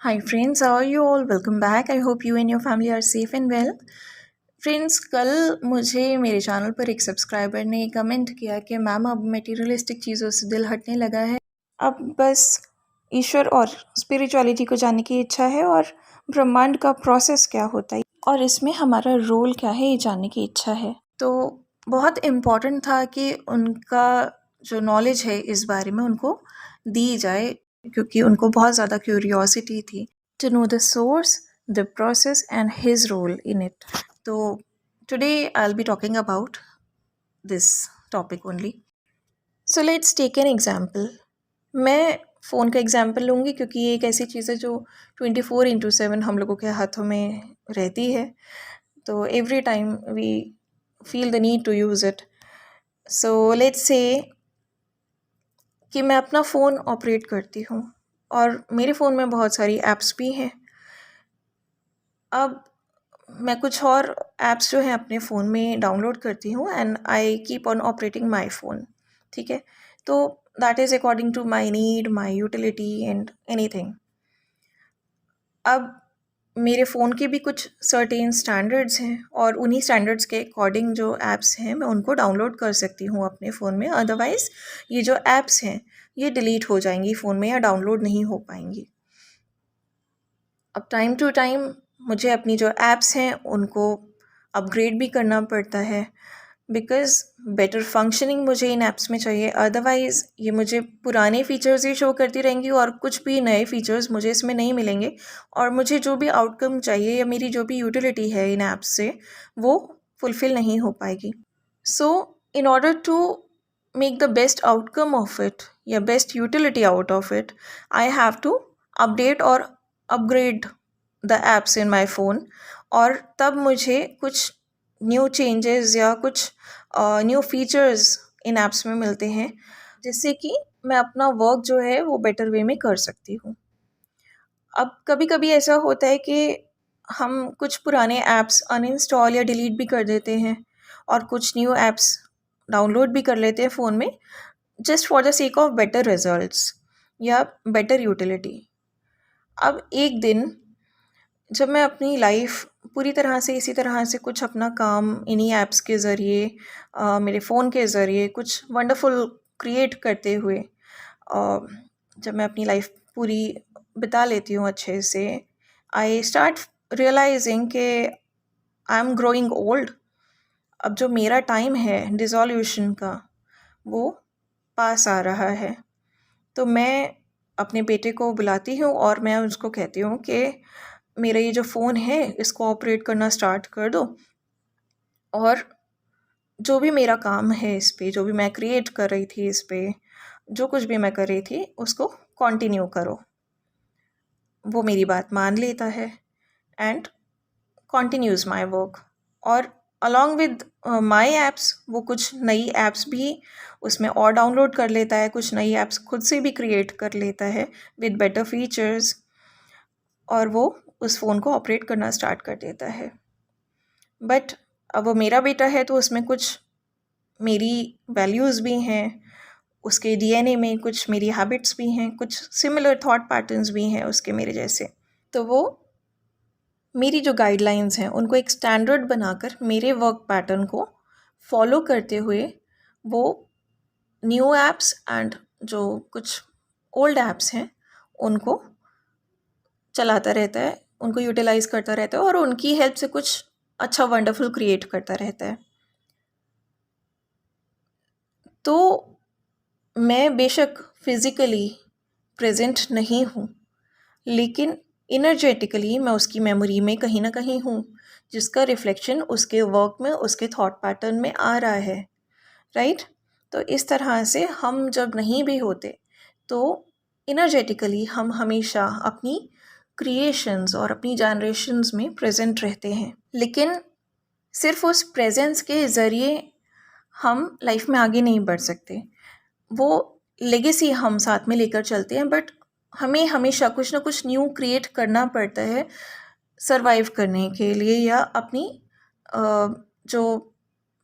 Hi friends, how are you all? Welcome back. I hope you and your family are safe and well. Friends, कल मुझे मेरे channel पर एक subscriber ने comment किया कि मैम अब मटेरियलिस्टिक चीज़ों से दिल हटने लगा है, अब बस ईश्वर और स्पिरिचुअलिटी को जानने की इच्छा है और ब्रह्मांड का प्रोसेस क्या होता है और इसमें हमारा रोल क्या है ये जानने की इच्छा है। तो बहुत इम्पॉर्टेंट था कि उनका जो नॉलेज है इस बारे में उनको दी जाए, क्योंकि उनको बहुत ज़्यादा क्यूरियोसिटी थी to know the source, the process and his role in it. तो today I will be talking about this topic only. So let's take an example. मैं फ़ोन का एग्जाम्पल लूँगी क्योंकि ये एक ऐसी चीज़ है जो 24/7 हम लोगों के हाथों में रहती है, तो every time we feel the need to use it. So let's say कि मैं अपना फ़ोन ऑपरेट करती हूँ और मेरे फ़ोन में बहुत सारी ऐप्स भी हैं। अब मैं कुछ और ऐप्स जो हैं अपने फ़ोन में डाउनलोड करती हूँ and I keep on operating my phone, ठीक है। तो that is according to my need, my utility and anything. अब मेरे फ़ोन के भी कुछ सर्टेन स्टैंडर्ड्स हैं और उन्हीं स्टैंडर्ड्स के अकॉर्डिंग जो ऐप्स हैं मैं उनको डाउनलोड कर सकती हूँ अपने फ़ोन में, अदरवाइज़ ये जो ऐप्स हैं ये डिलीट हो जाएंगी फ़ोन में या डाउनलोड नहीं हो पाएंगी। अब टाइम टू टाइम मुझे अपनी जो ऐप्स हैं उनको अपग्रेड भी करना पड़ता है, बिकॉज़ बेटर फंक्शनिंग मुझे इन ऐप्स में चाहिए, अदरवाइज़ ये मुझे पुराने फ़ीचर्स ही शो करती रहेंगी और कुछ भी नए फ़ीचर्स मुझे इसमें नहीं मिलेंगे और मुझे जो भी आउटकम चाहिए या मेरी जो भी यूटिलिटी है इन ऐप्स से वो फुलफ़िल नहीं हो पाएगी। So in order to make the best outcome of it या best utility out of it, I have to update और upgrade the apps in my phone, और तब मुझे कुछ न्यू चेंजेस या कुछ न्यू फीचर्स इन ऐप्स में मिलते हैं, जिससे कि मैं अपना वर्क जो है वो बेटर वे में कर सकती हूँ। अब कभी कभी ऐसा होता है कि हम कुछ पुराने ऐप्स अनइंस्टॉल या डिलीट भी कर देते हैं और कुछ न्यू ऐप्स डाउनलोड भी कर लेते हैं फ़ोन में, just for the sake of better results या बेटर यूटिलिटी। अब एक दिन जब मैं अपनी लाइफ पूरी तरह से इसी तरह से कुछ अपना काम इन्हीं ऐप्स के ज़रिए मेरे फ़ोन के ज़रिए कुछ वंडरफुल क्रिएट करते हुए जब मैं अपनी लाइफ पूरी बिता लेती हूँ अच्छे से, आई स्टार्ट रियलाइजिंग कि आई एम ग्रोइंग ओल्ड। अब जो मेरा टाइम है डिसोल्यूशन का वो पास आ रहा है। तो मैं अपने बेटे को बुलाती हूँ और मैं उसको कहती हूँ कि मेरा ये जो फ़ोन है इसको ऑपरेट करना स्टार्ट कर दो और जो भी मेरा काम है इस पे, जो भी मैं क्रिएट कर रही थी इस पे, जो कुछ भी मैं कर रही थी उसको कंटिन्यू करो। वो मेरी बात मान लेता है एंड कंटिन्यूज़ माय वर्क, और अलॉन्ग विद माय ऐप्स वो कुछ नई ऐप्स भी उसमें और डाउनलोड कर लेता है, कुछ नई ऐप्स खुद से भी क्रिएट कर लेता है विद बेटर फीचर्स, और वो उस फ़ोन को ऑपरेट करना स्टार्ट कर देता है। बट अब वो मेरा बेटा है तो उसमें कुछ मेरी वैल्यूज़ भी हैं, उसके डीएनए में कुछ मेरी हैबिट्स भी हैं, कुछ सिमिलर थॉट पैटर्न्स भी हैं उसके मेरे जैसे। तो वो मेरी जो गाइडलाइंस हैं उनको एक स्टैंडर्ड बनाकर मेरे वर्क पैटर्न को फॉलो करते हुए वो न्यू ऐप्स एंड जो कुछ ओल्ड ऐप्स हैं उनको चलाता रहता है, उनको यूटिलाइज़ करता रहता है और उनकी हेल्प से कुछ अच्छा वंडरफुल क्रिएट करता रहता है। तो मैं बेशक फिज़िकली प्रेजेंट नहीं हूँ, लेकिन इनर्जेटिकली मैं उसकी मेमोरी में कहीं ना कहीं हूँ, जिसका रिफ्लेक्शन उसके वर्क में, उसके थॉट पैटर्न में आ रहा है, राइट। तो इस तरह से हम जब नहीं भी होते तो इनर्जेटिकली हम हमेशा अपनी क्रिएशंस और अपनी जनरेशंस में प्रेजेंट रहते हैं, लेकिन सिर्फ उस प्रेजेंस के ज़रिए हम लाइफ में आगे नहीं बढ़ सकते। वो लेगेसी हम साथ में लेकर चलते हैं, बट हमें हमेशा कुछ ना कुछ न्यू क्रिएट करना पड़ता है सरवाइव करने के लिए या अपनी जो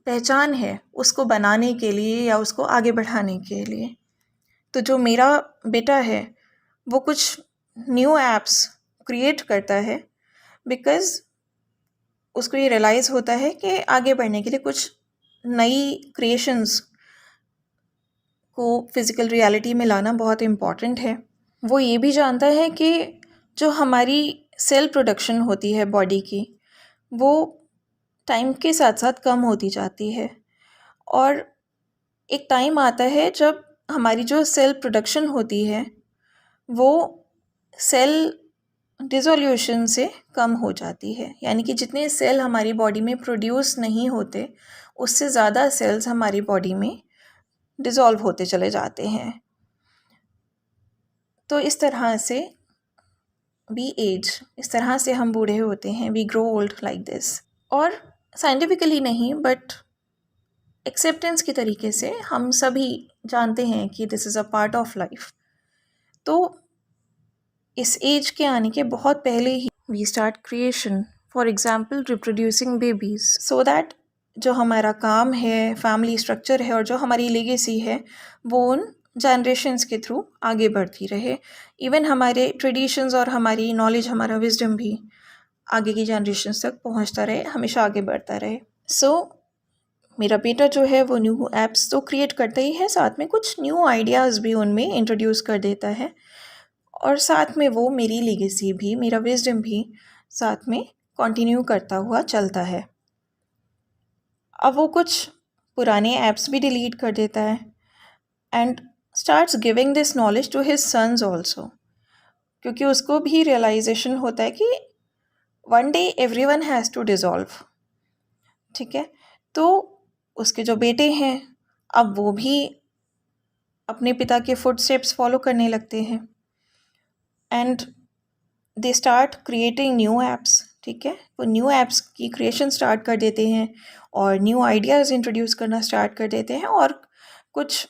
पहचान है उसको बनाने के लिए या उसको आगे बढ़ाने के लिए। तो जो मेरा बेटा है वो कुछ न्यू ऐप्स क्रिएट करता है, बिकॉज़ उसको ये रियलाइज़ होता है कि आगे बढ़ने के लिए कुछ नई क्रिएशंस को फिज़िकल रियलिटी में लाना बहुत इम्पॉर्टेंट है। वो ये भी जानता है कि जो हमारी सेल प्रोडक्शन होती है बॉडी की, वो टाइम के साथ साथ कम होती जाती है, और एक टाइम आता है जब हमारी जो सेल प्रोडक्शन होती है वो सेल डिसोल्यूशन से कम हो जाती है। यानी कि जितने सेल हमारी बॉडी में प्रोड्यूस नहीं होते, उससे ज़्यादा सेल्स हमारी बॉडी में डिसॉल्व होते चले जाते हैं। तो इस तरह से वी एज, इस तरह से हम बूढ़े होते हैं, we grow old like this. और साइंटिफिकली नहीं, बट एक्सेप्टेंस के तरीके से हम सभी जानते हैं कि this is a part of life. तो इस एज के आने के बहुत पहले ही we start creation, for example reproducing babies, so that जो हमारा काम है, फैमिली स्ट्रक्चर है, और जो हमारी लेगेसी है वो उन जनरेशन्स के थ्रू आगे बढ़ती रहे। इवन हमारे ट्रेडिशंस और हमारी नॉलेज, हमारा विजडम भी आगे की जनरेशन्स तक पहुंचता रहे, हमेशा आगे बढ़ता रहे। सो मेरा बेटा जो है वो न्यू ऐप्स तो क्रिएट करता ही है, साथ में कुछ न्यू आइडियाज़ भी उनमें इंट्रोड्यूस कर देता है, और साथ में वो मेरी लेगेसी भी, मेरा विजडम भी साथ में कंटिन्यू करता हुआ चलता है। अब वो कुछ पुराने ऐप्स भी डिलीट कर देता है and starts giving this knowledge to his sons also, क्योंकि उसको भी रियलाइजेशन होता है कि one day everyone has to dissolve. ठीक है, तो उसके जो बेटे हैं अब वो भी अपने पिता के फुटस्टेप्स फॉलो करने लगते हैं and they start creating new apps. ठीक है, वो न्यू ऐप्स की क्रिएशन स्टार्ट कर देते हैं और न्यू आइडियाज़ इंट्रोड्यूस करना स्टार्ट कर देते हैं, और कुछ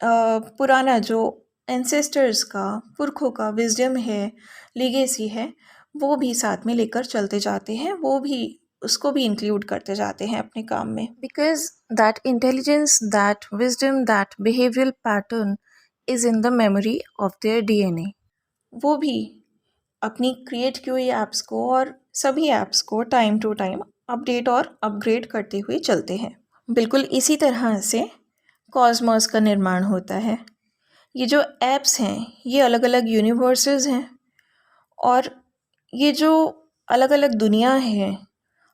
पुराना जो एंसेस्टर्स का, पुरखों का विजडम है, लीगेसी है, वो भी साथ में लेकर चलते जाते हैं, वो भी उसको भी इंक्लूड करते जाते हैं अपने काम में। Because that intelligence, that wisdom, that behavioural pattern is in the memory of their DNA। वो भी अपनी क्रिएट की हुई ऐप्स को और सभी ऐप्स को टाइम टू टाइम अपडेट और अपग्रेड करते हुए चलते हैं। बिल्कुल इसी तरह से कॉस्मॉस का निर्माण होता है। ये जो ऐप्स हैं ये अलग अलग यूनिवर्सेस हैं, और ये जो अलग अलग दुनिया है,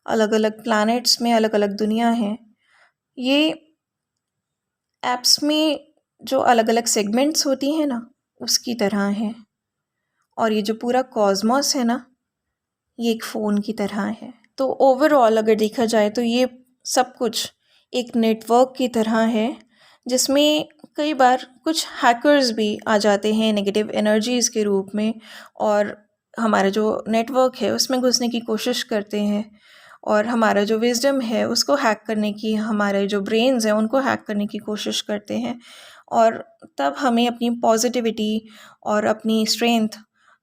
अलग अलग प्लैनेट्स में अलग अलग दुनिया है, ये ऐप्स में जो अलग अलग सेगमेंट्स होती हैं ना, उसकी तरह है। और ये जो पूरा कॉस्मॉस है ना, ये एक फ़ोन की तरह है। तो ओवरऑल अगर देखा जाए तो ये सब कुछ एक नेटवर्क की तरह है, जिसमें कई बार कुछ हैकर्स भी आ जाते हैं नेगेटिव एनर्जीज़ के रूप में, और हमारा जो नेटवर्क है उसमें घुसने की कोशिश करते हैं, और हमारा जो विजडम है उसको हैक करने की, हमारे जो ब्रेन्स हैं उनको हैक करने की कोशिश करते हैं। और तब हमें अपनी पॉजिटिविटी और अपनी स्ट्रेंथ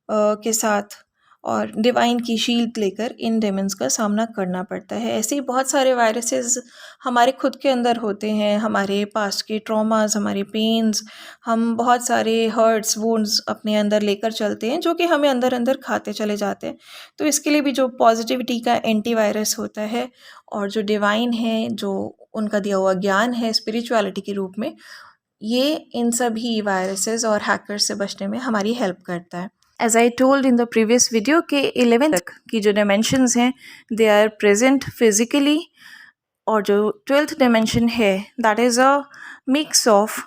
के साथ और डिवाइन की शील्ड लेकर इन डेमन्स का सामना करना पड़ता है। ऐसे ही बहुत सारे वायरसेस हमारे खुद के अंदर होते हैं, हमारे पास्ट के ट्रॉमास, हमारे पेन्स, हम बहुत सारे हर्ट्स, वुंड्स अपने अंदर लेकर चलते हैं, जो कि हमें अंदर अंदर खाते चले जाते हैं। तो इसके लिए भी जो पॉजिटिविटी का एंटीवायरस होता है, और जो डिवाइन है, जो उनका दिया हुआ ज्ञान है स्पिरिचुअलिटी के रूप में, ये इन सभी वायरसेस और हैकर्स से बचने में हमारी हेल्प करता है। As I told in the previous video के 11 तक की जो डायमेंशंस हैं दे आर प्रेजेंट फिजिकली, और जो 12th डायमेंशन है that is a mix of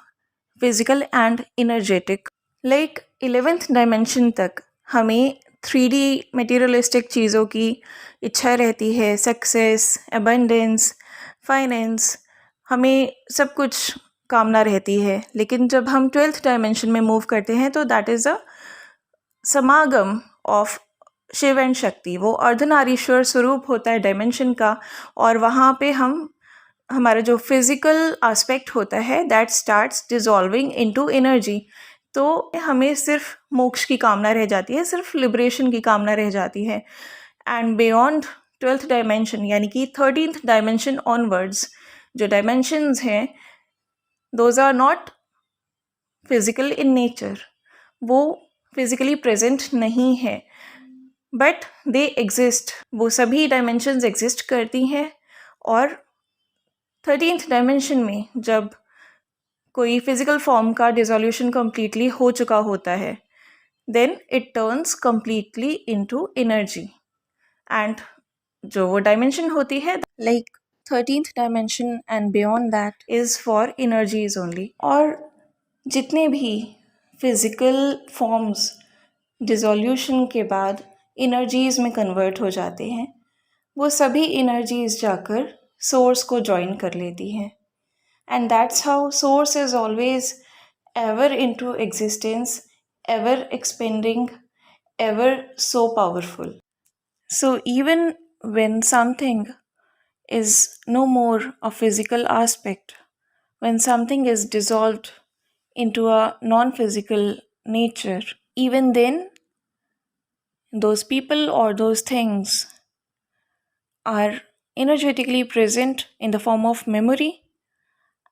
physical and energetic. Like 11th dimension तक हमें 3D मटेरियलिस्टिक चीज़ों की इच्छा रहती है, सक्सेस, एबंडेंस, फाइनेंस, हमें सब कुछ कामना रहती है। लेकिन जब हम 12th डायमेंशन में मूव करते हैं तो दैट इज़ अ समागम ऑफ शिव एंड शक्ति। वो अर्धनारीश्वर स्वरूप होता है डायमेंशन का, और वहाँ पे हम हमारा जो फिज़िकल एस्पेक्ट होता है दैट स्टार्ट्स डिज़ोल्विंग इनटू एनर्जी। तो हमें सिर्फ मोक्ष की कामना रह जाती है, सिर्फ लिबरेशन की कामना रह जाती है। एंड बियॉन्ड 12th डायमेंशन यानी कि 13th डायमेंशन ऑनवर्ड्स जो डायमेंशंस हैं those are not physical in nature, वो फिज़िकली प्रेजेंट नहीं है। बट दे एग्जिस्ट, वो सभी डायमेंशंस एग्जिस्ट करती हैं। और 13th डायमेंशन में जब कोई फिजिकल फॉर्म का डिसोल्यूशन कम्प्लीटली हो चुका होता है, then it turns completely into energy. And जो वो डायमेंशन होती है, like 13th dimension and beyond that is for energies only. और जितने भी फिजिकल फॉर्म्स डिसोल्यूशन के बाद एनर्जीज में कन्वर्ट हो जाते हैं, वो सभी एनर्जीज जाकर सोर्स को ज्वाइन कर लेती हैं। And that's how source is always ever into existence, ever expanding, ever so powerful. So, even when something is no more a physical aspect, when something is dissolved into a non physical nature, even then, those people or those things are energetically present in the form of memory,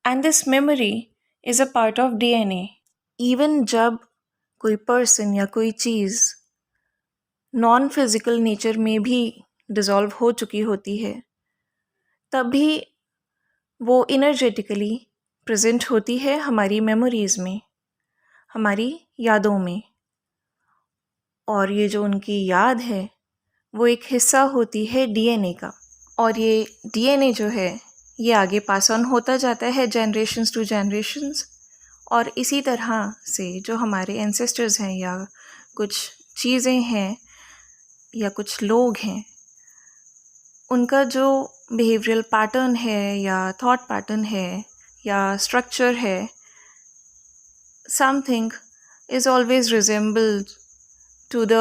and this memory is a part of DNA. Even जब कोई person या कोई चीज़ non physical nature में भी dissolve हो चुकी होती है, तब भी वो इनर्जेटिकली प्रेजेंट होती है हमारी मेमोरीज़ में, हमारी यादों में। और ये जो उनकी याद है वो एक हिस्सा होती है डीएनए का। और ये डीएनए जो है ये आगे पास ऑन होता जाता है जनरेशन्स टू जनरेशन्स। और इसी तरह से जो हमारे एंसेस्टर्स हैं या कुछ चीज़ें हैं या कुछ लोग हैं, उनका जो बिहेवियरल पैटर्न है या थॉट पैटर्न है या स्ट्रक्चर है, something is always resembled to the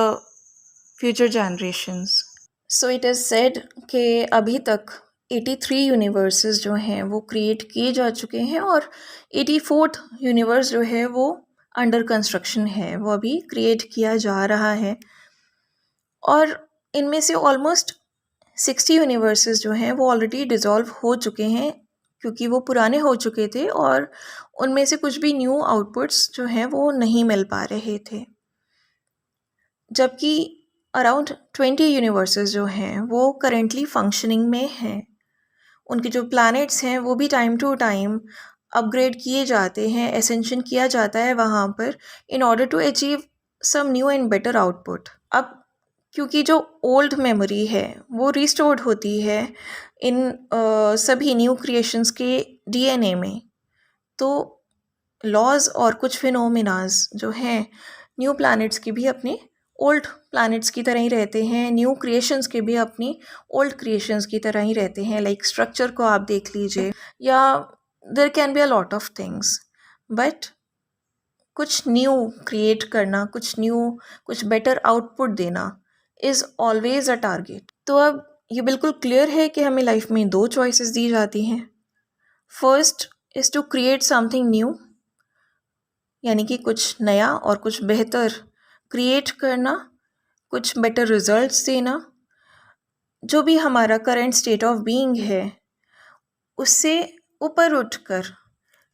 future generations. So it is said कि अभी तक 83 यूनिवर्सेस जो हैं वो क्रिएट किए जा चुके हैं और 84th यूनिवर्स जो है वो अंडर कंस्ट्रक्शन है, वो अभी क्रिएट किया जा रहा है। और इनमें से ऑलमोस्ट 60 यूनिवर्सेस जो हैं वो ऑलरेडी डिज़ोल्व हो चुके हैं, क्योंकि वो पुराने हो चुके थे और उनमें से कुछ भी न्यू आउटपुट्स जो हैं वो नहीं मिल पा रहे थे। जबकि अराउंड 20 यूनिवर्सेस जो हैं वो करेंटली फंक्शनिंग में हैं। उनके जो प्लैनेट्स हैं वो भी टाइम टू टाइम अपग्रेड किए जाते हैं, एसेंशन किया जाता है वहाँ पर, in order to achieve some new and better output. अब क्योंकि जो ओल्ड मेमोरी है वो रिस्टोर्ड होती है इन सभी न्यू क्रिएशंस के डीएनए में, तो लॉज और कुछ फिनोमिनाज जो हैं न्यू प्लैनेट्स की भी अपने ओल्ड प्लैनेट्स की तरह ही रहते हैं, न्यू क्रिएशंस के भी अपनी ओल्ड क्रिएशंस की तरह ही रहते हैं। लाइक स्ट्रक्चर को आप देख लीजिए, या there can be a lot of things, but कुछ न्यू क्रिएट करना, कुछ न्यू, कुछ बेटर आउटपुट देना इज़ ऑलवेज अ टारगेट। तो अब ये बिल्कुल क्लियर है कि हमें लाइफ में 2 चॉइसेस दी जाती हैं। First is to create something new, यानी कि कुछ नया और कुछ बेहतर क्रिएट करना, कुछ बेटर रिजल्ट्स देना, जो भी हमारा करंट स्टेट ऑफ बीइंग है उससे ऊपर उठकर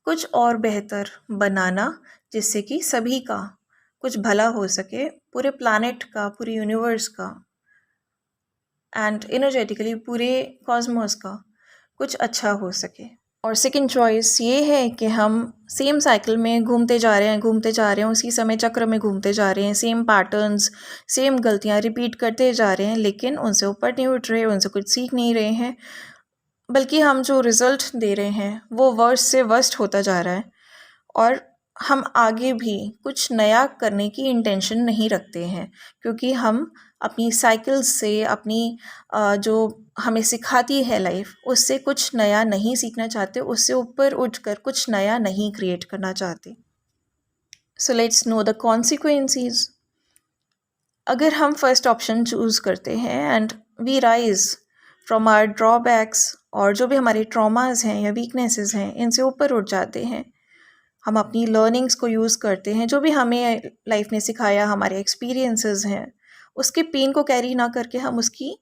कुछ और बेहतर बनाना, जिससे कि सभी का कुछ भला हो सके, पूरे प्लैनेट का, पूरे यूनिवर्स का, एंड एनर्जेटिकली पूरे कॉस्मोस का कुछ अच्छा हो सके। और सेकंड चॉइस ये है कि हम सेम साइकिल में घूमते जा रहे हैं, उसी समय चक्र में घूमते जा रहे हैं, सेम पैटर्न्स, सेम गलतियां रिपीट करते जा रहे हैं, लेकिन उनसे ऊपर नहीं उठ रहे, उनसे कुछ सीख नहीं रहे हैं, बल्कि हम जो रिज़ल्ट दे रहे हैं वो वर्स्ट से वर्स्ट होता जा रहा है। और हम आगे भी कुछ नया करने की इंटेंशन नहीं रखते हैं, क्योंकि हम अपनी साइकिल्स से, अपनी जो हमें सिखाती है लाइफ, उससे कुछ नया नहीं सीखना चाहते, उससे ऊपर उठकर कुछ नया नहीं क्रिएट करना चाहते। So let's know the consequences. अगर हम फर्स्ट ऑप्शन चूज़ करते हैं and we rise from our drawbacks, और जो भी हमारे ट्रॉमास हैं या वीकनेसेस हैं इनसे ऊपर उठ जाते हैं, हम अपनी लर्निंग्स को यूज़ करते हैं, जो भी हमें लाइफ ने सिखाया, हमारे एक्सपीरियंसेस हैं, उसके पेन को कैरी ना करके हम उसकी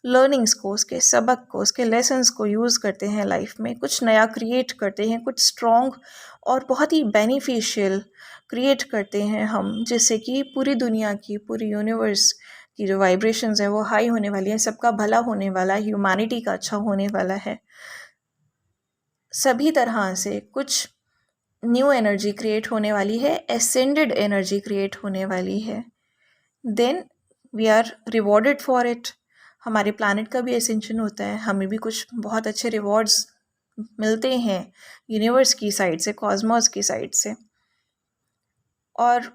लर्निंग्स को, उसके सबक को, उसके लेसन्स को यूज़ करते हैं लाइफ में, कुछ नया क्रिएट करते हैं, कुछ स्ट्रॉन्ग और बहुत ही बेनिफिशियल क्रिएट करते हैं हम, जिससे कि पूरी दुनिया की, पूरी यूनिवर्स की जो वाइब्रेशंस है वो हाई होने वाली है, सबका भला होने वाला है, ह्यूमैनिटी का अच्छा होने वाला है, सभी तरह से कुछ न्यू एनर्जी क्रिएट होने वाली है, एसेंडेड एनर्जी क्रिएट होने वाली है, then we are rewarded for it. हमारे प्लानट का भी एसेंशन होता है, हमें भी कुछ बहुत अच्छे रिवॉर्ड्स मिलते हैं यूनिवर्स की साइड से, कॉस्मोस की साइड से। और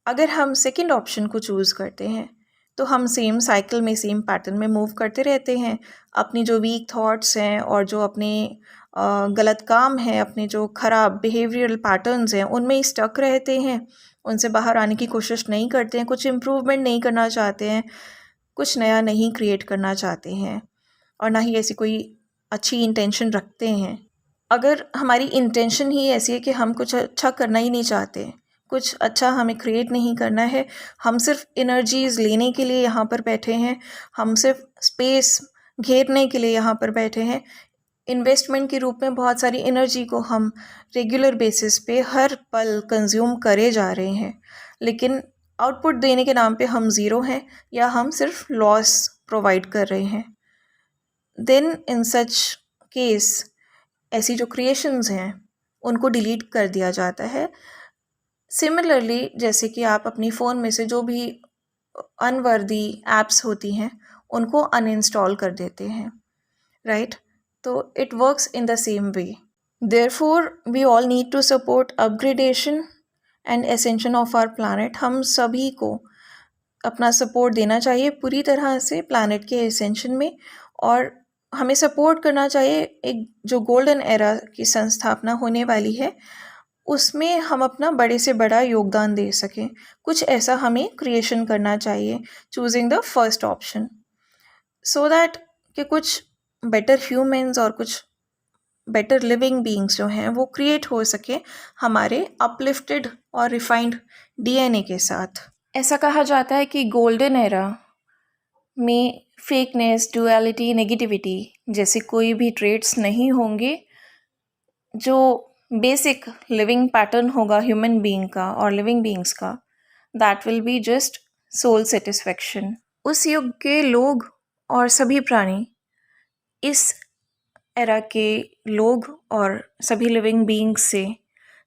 अगर हम सेकंड ऑप्शन को चूज़ करते हैं तो हम सेम साइकिल में, सेम पैटर्न में मूव करते रहते हैं। अपनी जो वीक थॉट्स हैं और जो अपने गलत काम हैं, अपने जो ख़राब बिहेवियरल पैटर्न्स हैं, उनमें ही स्टक रहते हैं, उनसे बाहर आने की कोशिश नहीं करते हैं, कुछ इम्प्रूवमेंट नहीं करना चाहते हैं, कुछ नया नहीं क्रिएट करना चाहते हैं, और ना ही ऐसी कोई अच्छी इंटेंशन रखते हैं। अगर हमारी इंटेंशन ही ऐसी है कि हम कुछ अच्छा करना ही नहीं चाहते, कुछ अच्छा हमें क्रिएट नहीं करना है, हम सिर्फ एनर्जीज़ लेने के लिए यहाँ पर बैठे हैं, हम सिर्फ स्पेस घेरने के लिए यहाँ पर बैठे हैं, इन्वेस्टमेंट के रूप में बहुत सारी एनर्जी को हम रेगुलर बेसिस पे हर पल कंज्यूम करे जा रहे हैं, लेकिन आउटपुट देने के नाम पे हम ज़ीरो हैं या हम सिर्फ लॉस प्रोवाइड कर रहे हैं, देन इन सच केस ऐसी जो क्रिएशंस हैं उनको डिलीट कर दिया जाता है। सिमिलरली जैसे कि आप अपनी फ़ोन में से जो भी अनवर्दी एप्स होती हैं उनको अनइंस्टॉल कर देते हैं, राइट? तो it works in the same way. Therefore we all need to support upgradation and ascension of our planet. हम सभी को अपना सपोर्ट देना चाहिए पूरी तरह से प्लानट के एसेंशन में, और हमें सपोर्ट करना चाहिए एक जो गोल्डन एरा की संस्थापना होने वाली है उसमें हम अपना बड़े से बड़ा योगदान दे सकें। कुछ ऐसा हमें क्रिएशन करना चाहिए, choosing the first option, so that कि कुछ बेटर ह्यूमंस और कुछ बेटर लिविंग बीइंग्स जो हैं वो क्रिएट हो सके हमारे अपलिफ्टेड और रिफाइंड डीएनए के साथ। ऐसा कहा जाता है कि गोल्डन एरा में फेकनेस, डुअलिटी, नेगेटिविटी जैसे कोई भी ट्रेट्स नहीं होंगे। जो बेसिक लिविंग पैटर्न होगा ह्यूमन बीइंग का और लिविंग बीइंग्स का, that will be just soul satisfaction. उस युग के लोग और सभी प्राणी, इस एरा के लोग और सभी लिविंग बीइंग्स से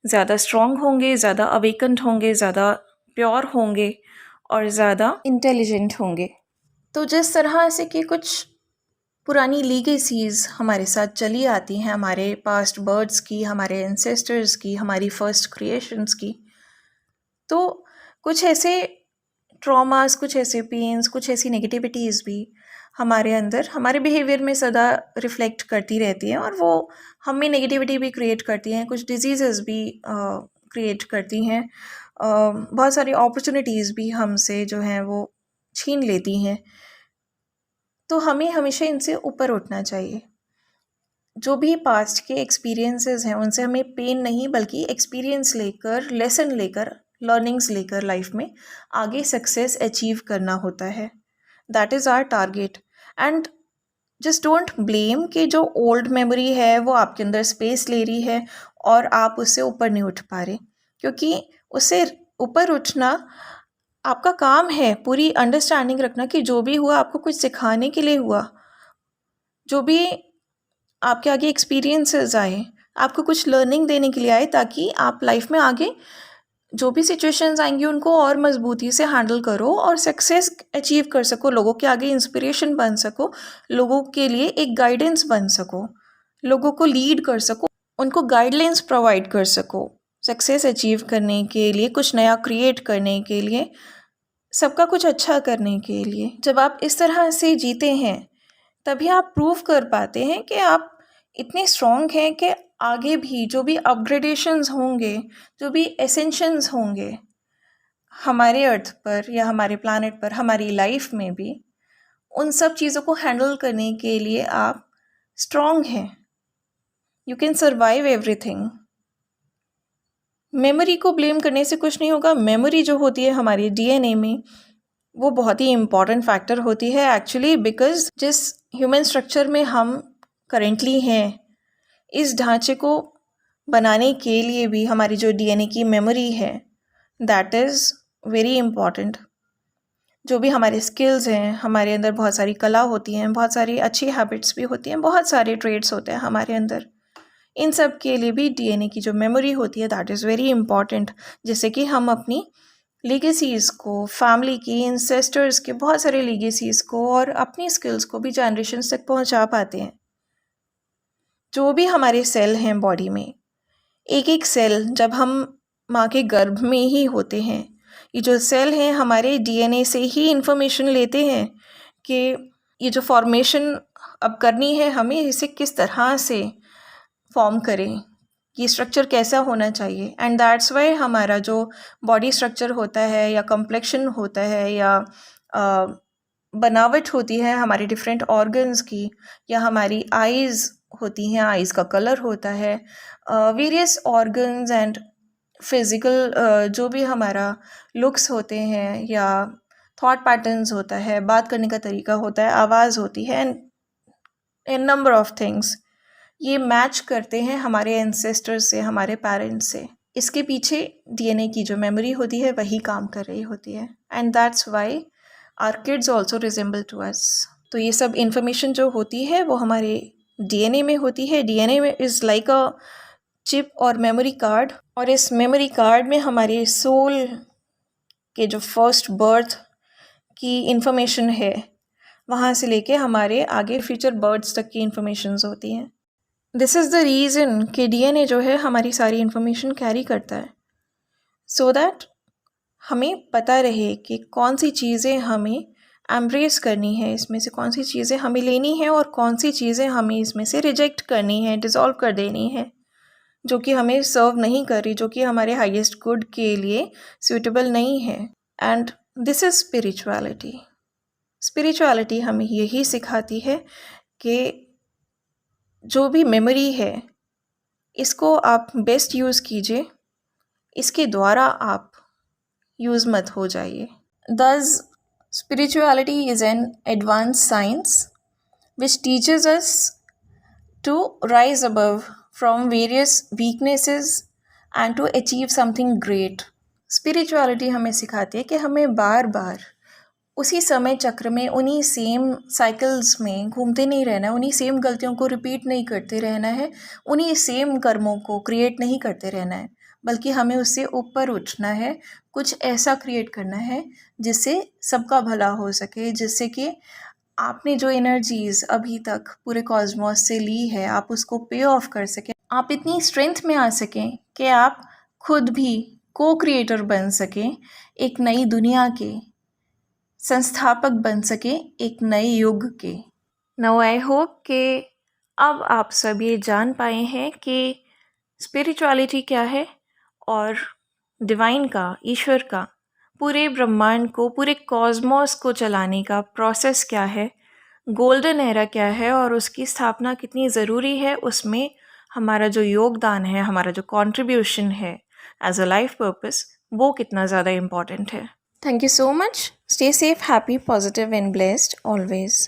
ज़्यादा स्ट्रॉन्ग होंगे, ज़्यादा अवेकन्ड होंगे, ज़्यादा प्योर होंगे और ज़्यादा इंटेलिजेंट होंगे। तो जिस तरह से कि कुछ पुरानी लीगेसीज़ हमारे साथ चली आती हैं, हमारे पास्ट बर्ड्स की, हमारे एंसेस्टर्स की, हमारी फर्स्ट क्रिएशंस की, तो कुछ ऐसे ट्रॉमास, कुछ ऐसे पेन्स, कुछ ऐसी नेगेटिविटीज़ भी हमारे अंदर, हमारे बिहेवियर में सदा रिफ्लेक्ट करती रहती हैं और वो हमें नेगेटिविटी भी क्रिएट करती हैं, कुछ डिजीज़ेस भी क्रिएट करती हैं, बहुत सारी अपॉर्चुनिटीज़ भी हमसे जो हैं वो छीन लेती हैं। तो हमें हमेशा इनसे ऊपर उठना चाहिए। जो भी पास्ट के एक्सपीरियंसेस हैं उनसे हमें पेन नहीं बल्कि एक्सपीरियंस लेकर, लेसन लेकर, लर्निंग्स लेकर लाइफ में आगे सक्सेस अचीव करना होता है। That is our target. And just don't blame कि जो ओल्ड मेमोरी है वो आपके अंदर स्पेस ले रही है और आप उससे ऊपर नहीं उठ पा रहे, क्योंकि उससे ऊपर उठना आपका काम है। पूरी अंडरस्टैंडिंग रखना कि जो भी हुआ आपको कुछ सिखाने के लिए हुआ, जो भी आपके आगे एक्सपीरियंसेस आए आपको कुछ लर्निंग देने के लिए आए, ताकि आप लाइफ में आगे जो भी सिचुएशंस आएंगी उनको और मजबूती से हैंडल करो और सक्सेस अचीव कर सको, लोगों के आगे इंस्पिरेशन बन सको, लोगों के लिए एक गाइडेंस बन सको, लोगों को लीड कर सको, उनको गाइडलाइंस प्रोवाइड कर सको सक्सेस अचीव करने के लिए, कुछ नया क्रिएट करने के लिए, सबका कुछ अच्छा करने के लिए। जब आप इस तरह से जीते हैं तभी आप प्रूव कर पाते हैं कि आप इतने स्ट्रॉन्ग हैं कि आगे भी जो भी अपग्रेडेशंस होंगे, जो भी एसेंशंस होंगे हमारे अर्थ पर या हमारे प्लानट पर, हमारी लाइफ में भी, उन सब चीज़ों को हैंडल करने के लिए आप स्ट्रॉन्ग हैं। You can survive everything. Memory को ब्लेम करने से कुछ नहीं होगा। मेमोरी जो होती है हमारी डीएनए में, वो बहुत ही इम्पॉर्टेंट फैक्टर होती है एक्चुअली, बिकॉज जिस ह्यूमन स्ट्रक्चर में हम करेंटली हैं, इस ढांचे को बनाने के लिए भी हमारी जो डीएनए की मेमोरी है दैट इज़ वेरी इम्पॉर्टेंट। जो भी हमारे स्किल्स हैं, हमारे अंदर बहुत सारी कला होती हैं, बहुत सारी अच्छी हैबिट्स भी होती हैं, बहुत सारे ट्रेड्स होते हैं हमारे अंदर। इन सब के लिए भी डीएनए की जो मेमोरी होती है दैट इज़ वेरी इंपॉर्टेंट, जिससे कि हम अपनी लीगेसीज़ को, फैमिली की, इंसेस्टर्स के बहुत सारे लीगेसीज़ को और अपनी स्किल्स को भी जनरेशन्स तक पहुंचा पाते हैं। जो भी हमारे सेल हैं बॉडी में, एक एक सेल जब हम माँ के गर्भ में ही होते हैं, ये जो सेल हैं हमारे डीएनए से ही इंफॉर्मेशन लेते हैं कि ये जो फॉर्मेशन अब करनी है हमें, इसे किस तरह से फॉर्म करें, ये स्ट्रक्चर कैसा होना चाहिए। एंड दैट्स वाई हमारा जो बॉडी स्ट्रक्चर होता है या कम्प्लेक्शन होता है या बनावट होती है हमारे डिफरेंट ऑर्गन्स की, या हमारी आइज़ होती हैं, आइज़ का कलर होता है, वेरियस ऑर्गन्स एंड फिज़िकल जो भी हमारा लुक्स होते हैं या थॉट पैटर्न्स होता है, बात करने का तरीका होता है, आवाज़ होती है, एंड नंबर ऑफ थिंग्स, ये मैच करते हैं हमारे एंसेस्टर्स से, हमारे पेरेंट्स से। इसके पीछे डीएनए की जो मेमोरी होती है वही काम कर रही होती है। And that's why our kids also resemble to us. तो ये सब इंफॉर्मेशन जो होती है वो हमारे डीएनए में होती है। डीएनए में इज़ लाइक अ चिप और मेमोरी कार्ड, और इस मेमोरी कार्ड में हमारे सोल के जो फर्स्ट बर्थ की इंफॉर्मेशन है, वहाँ से लेके हमारे आगे फ्यूचर बर्थ्स तक की इंफॉर्मेशंस होती हैं। दिस इज़ द रीज़न कि डीएनए जो है हमारी सारी इन्फॉर्मेशन कैरी करता है, सो दैट हमें पता रहे कि कौन सी चीज़ें हमें एम्ब्रेस करनी है, इसमें से कौन सी चीज़ें हमें लेनी है और कौन सी चीज़ें हमें इसमें से रिजेक्ट करनी है, डिज़ोल्व कर देनी है, जो कि हमें सर्व नहीं कर रही, जो कि हमारे हाईएस्ट गुड के लिए सूटेबल नहीं है। And this is spirituality. Spirituality हमें यही सिखाती है कि जो भी मेमोरी है इसको आप बेस्ट यूज़ कीजिए, इसके द्वारा आप यूज़ मत हो जाइए। Thus, spirituality is an advanced science which teaches us to rise above from various weaknesses and to achieve something great. Spirituality हमें सिखाती है कि हमें बार बार उसी समय चक्र में, उन्हीं सेम साइकिल्स में घूमते नहीं रहना है, उन्हीं सेम गलतियों को रिपीट नहीं करते रहना है, उन्हीं सेम कर्मों को क्रिएट नहीं करते रहना है, बल्कि हमें उससे ऊपर उठना है, कुछ ऐसा क्रिएट करना है जिससे सबका भला हो सके, जिससे कि आपने जो एनर्जीज़ अभी तक पूरे कॉस्मोस से ली है आप उसको पे ऑफ कर सकें, आप इतनी स्ट्रेंथ में आ सकें कि आप खुद भी को क्रिएटर बन सकें, एक नई दुनिया के संस्थापक बन सके, एक नए युग के। नाउ आई होप कि अब आप सब ये जान पाए हैं कि स्पिरिचुअलिटी क्या है और डिवाइन का, ईश्वर का, पूरे ब्रह्मांड को, पूरे कॉस्मोस को चलाने का प्रोसेस क्या है, गोल्डन एरा क्या है और उसकी स्थापना कितनी ज़रूरी है, उसमें हमारा जो योगदान है, हमारा जो कंट्रीब्यूशन है एज अ लाइफ पर्पस, वो कितना ज़्यादा इम्पॉर्टेंट है। Thank you so much. Stay safe, happy, positive and blessed always.